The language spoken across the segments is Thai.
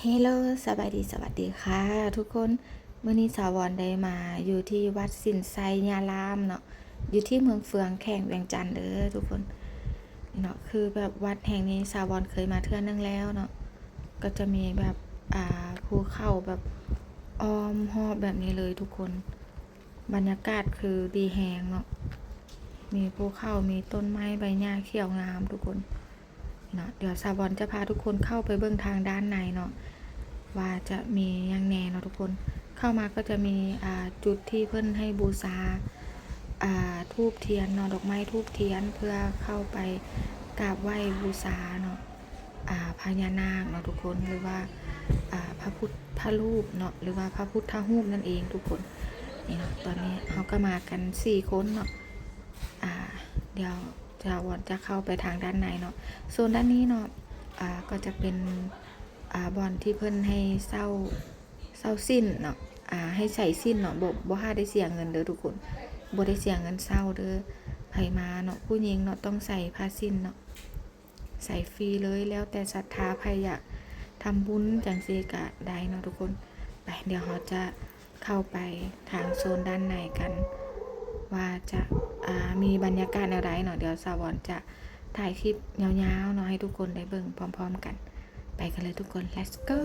เฮลโลสวัสดีค่ะทุกคนมื้อนี้สาวรได้มาอยู่ที่วัดสินไซญารามเนาะอยู่ที่เมืองเฟืองแข่งเวียงจันทน์เด้อทุกคนนี่เนาะคือแบบวัดแห่งนี้สาวรเคยมาเทื่อนึงแล้วเนาะก็จะมีแบบภูเขาแบบอ้อมรอบแบบนี้เลยทุกคนบรรยากาศคือดีแฮงเนาะมีภูเขามีต้นไม้ใบหญ้าเขียวงามทุกคนเนาะเดี๋ยวสาวรจะพาทุกคนเข้าไปเบิ่งทางด้านในเนาะว่าจะมีอย่างแน่เนาะทุกคนเข้ามาก็จะมีจุดที่เพิ่นให้บูชาธูปเทียนเนาะดอกไม้ธูปเทียนเพื่อเข้าไปกราบไหว้บูชาเนาะพญานาคเนาะทุกคนหรือว่าพระพุทธรูปเนาะหรือว่าพระพุทธรูปนั่นเองทุกคนนี่เนาะตอนนี้เฮาก็มากัน4คนเนาะเดี๋ยวจะเข้าไปทางด้านในเนาะโซนด้านนี้เนาะก็จะเป็นบ่อนที่เพิ่นให้เซาสิ้นเนาะให้ใส่สิ้นเนาะบ่ได้เสียเงินเด้อทุกคนบ่ได้เสียเงินเซาเด้อไผมาเนาะผู้หญิงเนาะต้องใส่ผ้าสิ้นเนาะใส่ฟรีเลยแล้วแต่ศรัทธาไผอยากทำบุญจังซี่ก็ได้เนาะทุกคนไปเดี๋ยวเราจะเข้าไปทางโซนด้านในกันว่าจะมีบรรยากาศแนวใดเนาะเดี๋ยวสาวรจะถ่ายคลิปยาวๆเนาะให้ทุกคนได้เบิ่งพร้อมๆกันไปกันเลยทุกคน let's go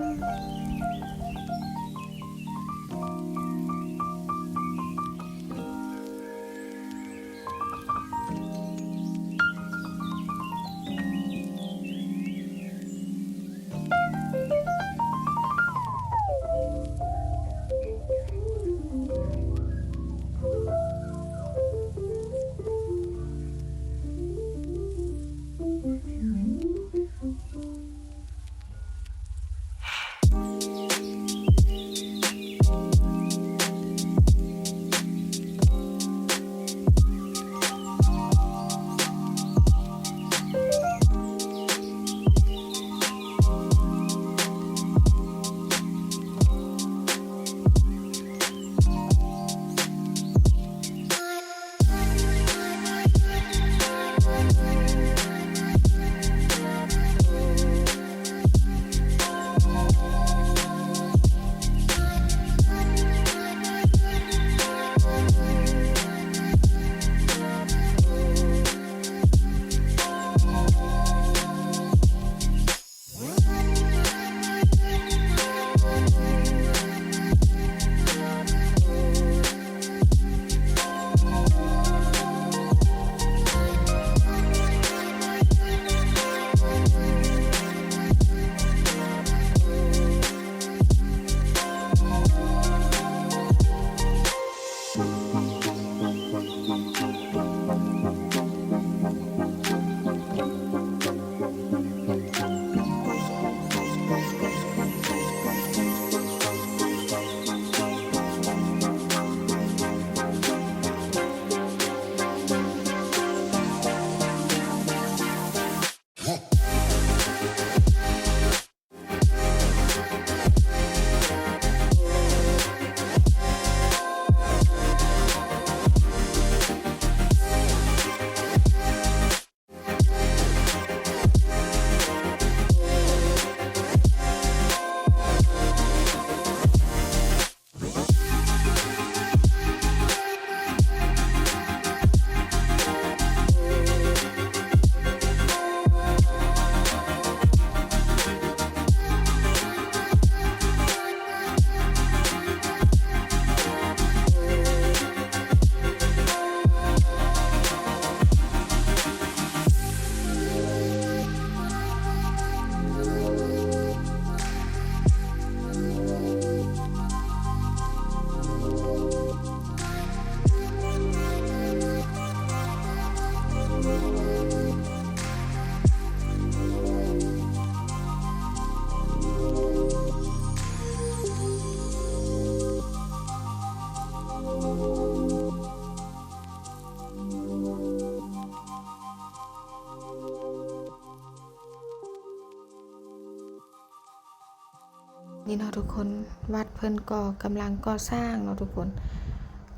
นี่เนาะทุกคนวัดเพิ่นก็กำลังก่อสร้างเนาะทุกคน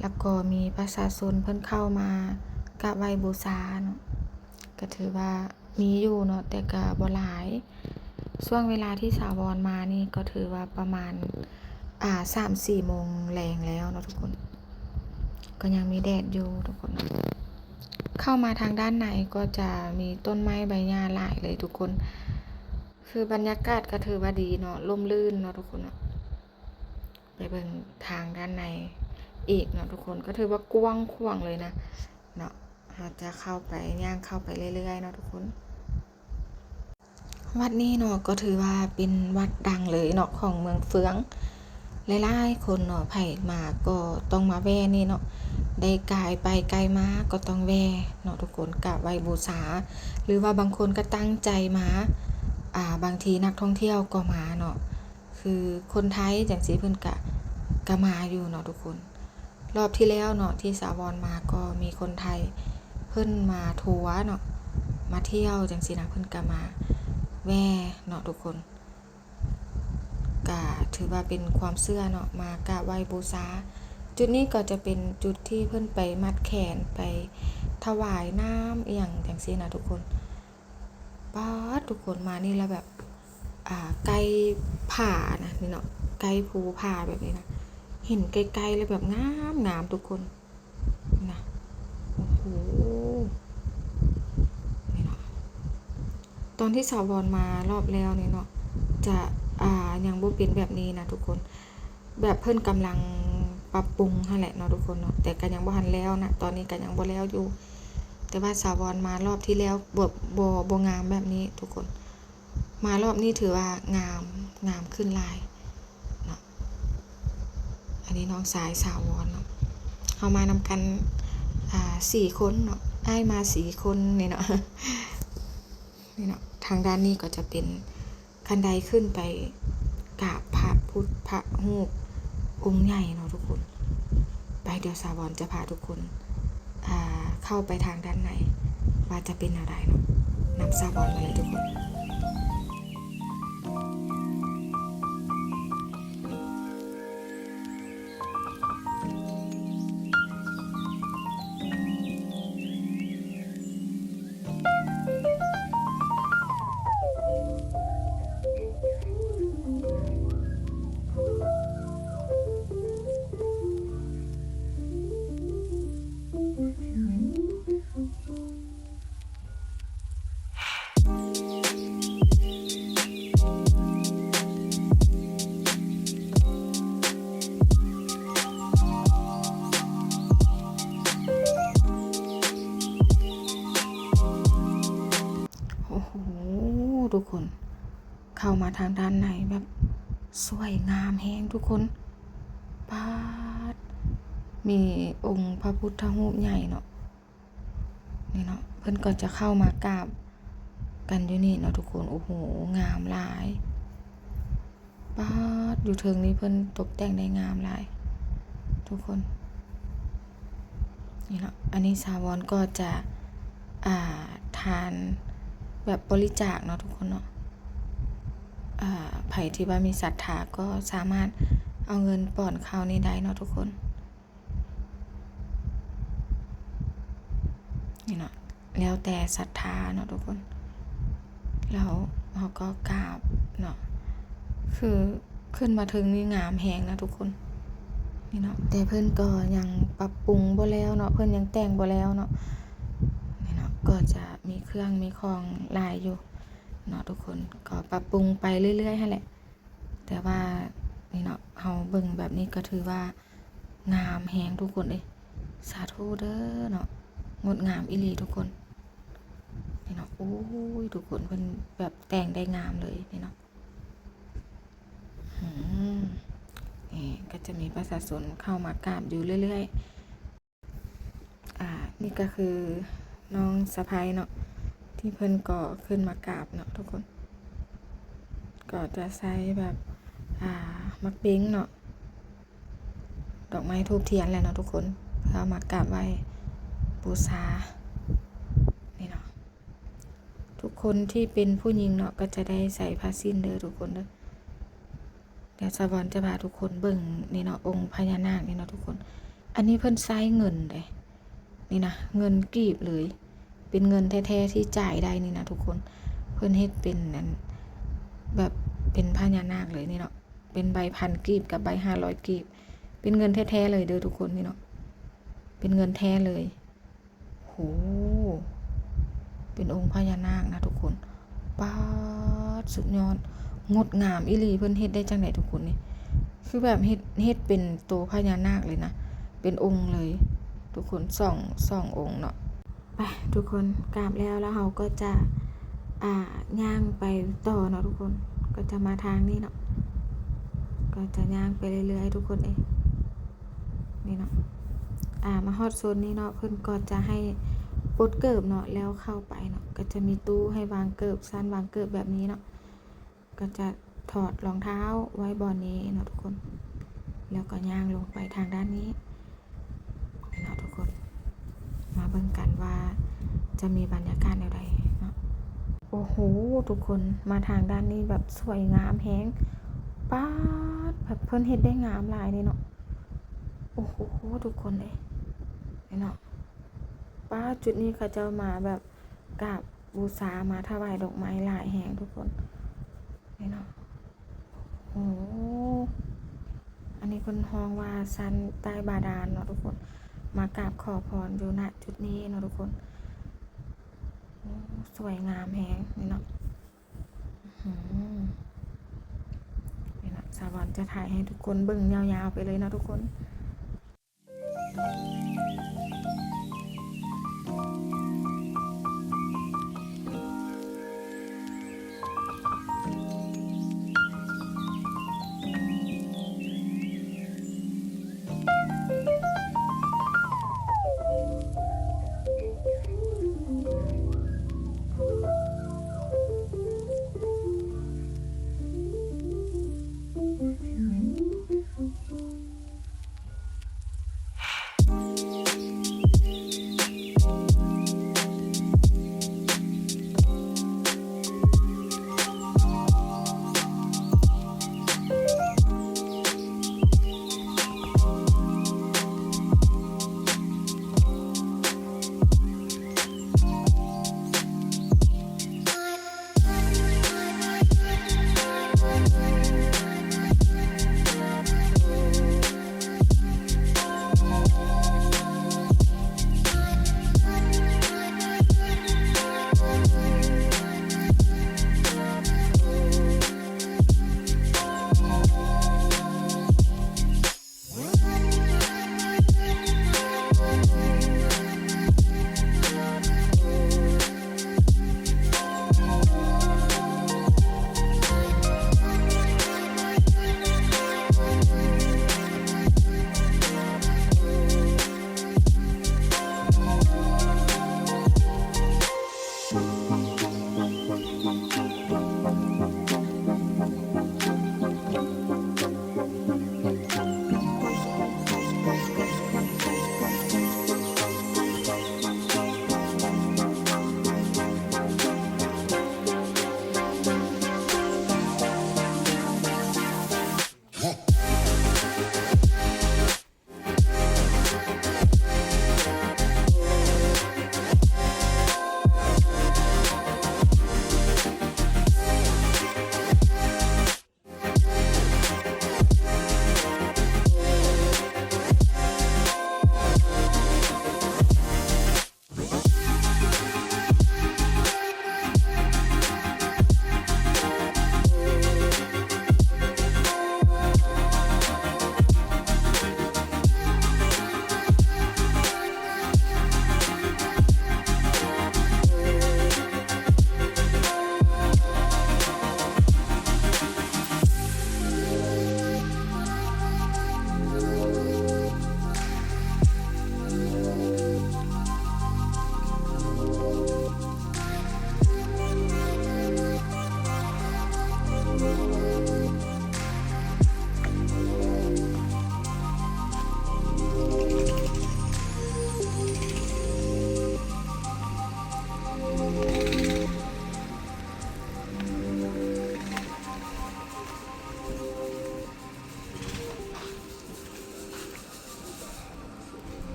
แล้วก็มีประชาชนเพิ่นเข้ามากราบไหว้บูชาเนาะก็ถือว่ามีอยู่เนาะแต่ก็บ่หลาย ช่วงเวลาที่สาวรมานี่ก็ถือว่าประมาณ3-4 โมงแรงแล้วเนาะทุกคนก็ยังมีแดดอยู่ทุกคนเข้ามาทางด้านในก็จะมีต้นไม้ใบหญ้าหลายเลยทุกคนคือบรรยากาศก็ถือว่าดีเนาะร่มรื่นเนาะทุกคนเนาะไปเบิ่งทางด้านในอีกเนาะทุกคนก็ถือว่ากว้างขวางเลยนะเนาะเราจะเข้าไปย่างเข้าไปเรื่อยๆเนาะทุกคนวัดนี้เนาะก็ถือว่าเป็นวัดดังเลยเนาะของเมืองเฟืองหลายๆคนเนาะไผมาก็ต้องมาแวะนี่เนาะได้กายไปไกลมาก็ต้องแวะเนาะทุกคนกราบไหว้บูชาหรือว่าบางคนก็ตั้งใจมาบางทีนักท่องเที่ยวก็มาเนาะคือคนไทยจังซี่เพิ่นก็มาอยู่เนาะทุกคนรอบที่แล้วเนาะที่สาวรมาก็มีคนไทยเพิ่นมาทัวร์เนาะมาเที่ยวจังซี่นะเพิ่นก็มาแว่เนาะทุกคนก็ถือว่าเป็นความเชื่อเนาะมากราบไหว้บูชาจุดนี้ก็จะเป็นจุดที่เพิ่นไปมัดแขนไปถวายน้ำอีหยังจังซี่นะทุกคนป๊าดทุกคนมานี่แล้วแบบไกลผานะนี่เนาะไกลภูผาแบบนี้นะเห็นไกลๆเลยแบบงามทุกคนนะโอ้โหนี่เนาะตอนที่สาวรมารอบแล้วนี่เนาะจะยังบ่เป็นแบบนี้นะทุกคนแบบเพิ่นกำลังปรับปรุงนั่นแหละเนาะทุกคนเนาะแต่ก็ยังบ่ทันแล้วนะตอนนี้ก็ยังบ่แล้วอยู่แต่ว่าสาวรมารอบที่แล้วบ่งามแบบนี้ทุกคนมารอบนี้ถือว่างามขึ้นหลายเนาะอันนี้น้องสายสาวรเนาะเฮามานำกัน4 คนเนาะอ้ายมา4 คนนี่เนาะนี่เนาะทางด้านนี้ก็จะเป็นคันไดขึ้นไปกราบพระพุทธพระรูปองค์ใหญ่เนาะทุกคนไปเดี๋ยวสาวรจะพาทุกคนเข้าไปทางด้านในว่าจะเป็นอะไรเนาะนำสาวรมาเลยทุกคนโอ้โหทุกคนเข้ามาทางด้านในแบบสวยงามแฮงทุกคนป๊าดมีองค์พระพุทธรูปใหญ่เนาะนี่เนาะเพิ่นก็จะเข้ามากราบกันอยู่นี่เนาะทุกคนโอ้โหงามหลายป๊าดอยู่เทิงนี้เพิ่นตกแต่งได้งามหลายทุกคนนี่เนาะอันนี้สาวรก็จะทานแบบบริจาคเนาะทุกคนเนาะไผที่ว่ามีศรัทธาก็สามารถเอาเงินป้อนข้าวนี้ได้เนาะทุกคนนี่เนาะแล้วแต่ศรัทธาเนาะทุกคนแล้วเราก็กราบเนาะคือขึ้นมาถึงนี่งามแฮงนะทุกคนนี่เนาะแต่เพิ่นก็ยังปรับปรุงบ่แล้วเนาะเพิ่นยังแต่งบ่แล้วเนาะนี่เนาะก็จะมีเครื่องมีของหลายอยู่เนาะทุกคนก็ปรับปรุงไปเรื่อยๆหั่นแหละแต่ว่านี่เนาะเฮาเบิ่งแบบนี้ก็ถือว่างามแฮงทุกคนเอ้ยสาธุเด้อเนาะงดงามอีหลีทุกคนนี่เนาะโอ้ยทุกคนเพิ่นแบบแต่งได้งามเลยนี่เนาะนี่ก็จะมีประชาชนเข้ามากราบอยู่เรื่อยๆนี่ก็คือน้องสะใภ้เนาะที่เพิ่นก็ขึ้นมากราบเนาะทุกคนก็จะใช้แบบมักเบ้งเนาะดอกไม้ธูปเทียนแหละเนาะทุกคนเพื่อมากราบไหว้บูชานี่เนาะทุกคนที่เป็นผู้หญิงเนาะก็จะได้ใส่ผ้าสิ้นเด้อทุกคนเด้อเดี๋ยวสวรรค์จะพาทุกคนเบิ่งนี่เนาะองค์พญานาคนี่เนาะทุกคนอันนี้เพิ่นใช้เงินเลยนี่นะเงินกีบเลยเป็นเงินแท้ๆที่จ่ายได้นี่นะทุกคนเพิ่นเฮ็ดเป็นนั้น แบบเป็นพญานาคเลยนี่เนาะเป็นใบพันกีบกับใบ500กีบเป็นเงินแท้ๆเลยเด้อทุกคนนี่เนาะเป็นเงินแท้เลยโหเป็นองค์พญานาคนะทุกคนป๊าดสุดยอดงดงามอีหลีเพิ่นเฮ็ดได้จังไดทุกคนนี่คือแบบเฮ็ดเป็นตัวพญานาคเลยนะเป็นองค์เลยทุกคนสององค์เนาะไปทุกคนกราบแล้วเราก็จะย่างไปต่อเนาะทุกคนก็จะมาทางนี้เนาะก็จะย่างไปเรื่อยๆทุกคนนี่เนาะมาฮอดโซนนี้เนาะเพิ่นก็จะให้ปลดเกิบเนาะแล้วเข้าไปเนาะก็จะมีตู้ให้วางเกิบสั้นวางเกิบแบบนี้เนาะก็จะถอดรองเท้าไว้บอนนี้เนาะทุกคนแล้วก็ย่างลงไปทางด้านนี้เนาะทุกคนมาเบิ่งกันว่าจะมีบรรยากาศอะไรเนาะโอ้โหทุกคนมาทางด้านนี้แบบสวยงามแฮงป๊าดแบบเพิ่นเฮ็ดได้งามหลายนี่เนาะโอ้โหทุกคนเลยเนาะป้าจุดนี้เขาจะมาแบบกราบบูชามาถวายดอกไม้หลายแห่งทุกคนเนาะโอ้อันนี้คนฮ้องว่าซันใต้บาดาลเนาะทุกคนมากราบขอพรอยู่ณจุดนี้เนาะทุกคนสวยงามแฮงนี่เนาะนี่เนาะสาวรจะถ่ายให้ทุกคนเบิ่งยาวๆไปเลยเนาะทุกคน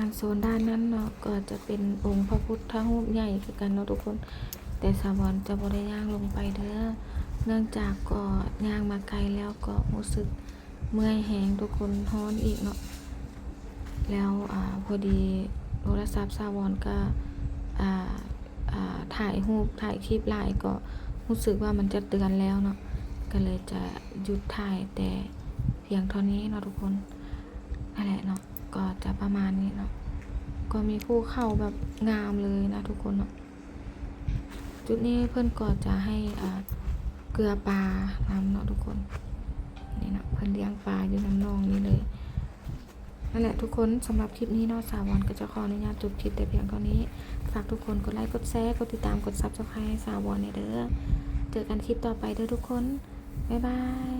างโซนด้านนั้นเนาะก็จะเป็นองค์พระพุทธรูปใหญ่คือกันเนาะทุกคนแต่สาวรจะบ่ได้ย่างลงไปเด้อเนื่องจากก็ย่างมาไกลแล้วก็รู้สึกเมื่อยแหงทุกคนร้อนอีกเนาะแล้วพอดีโทรศัพท์สาวรก็ถ่ายรูปถ่ายคลิปหลายก็รู้สึกว่ามันจะเตือนแล้วเนาะก็เลยจะหยุดถ่ายแต่เพียงเท่านี้เนาะทุกคนนั่นแหละเนาะก็จะประมาณนี้เนาะก็มีภูเขาแบบงามเลยนะทุกคนเนาะจุดนี้เพื่อนก็จะให้เกลือปลาน้ำเนาะทุกคนนี่เนาะเพื่อนเลี้ยงปลาอยู่น้ำนองนี่เลยนั่นแหละทุกคนสำหรับคลิปนี้เนาะสาวรก็จะขออนุญาตจบคลิปแต่เพียงเท่านี้ฝากทุกคนกดไลค์กดแชร์กดติดตามกดซับสไครต์ให้สาวรเนี่ยเด้อเจอกันคลิปต่อไปเด้อทุกคนบ๊ายบาย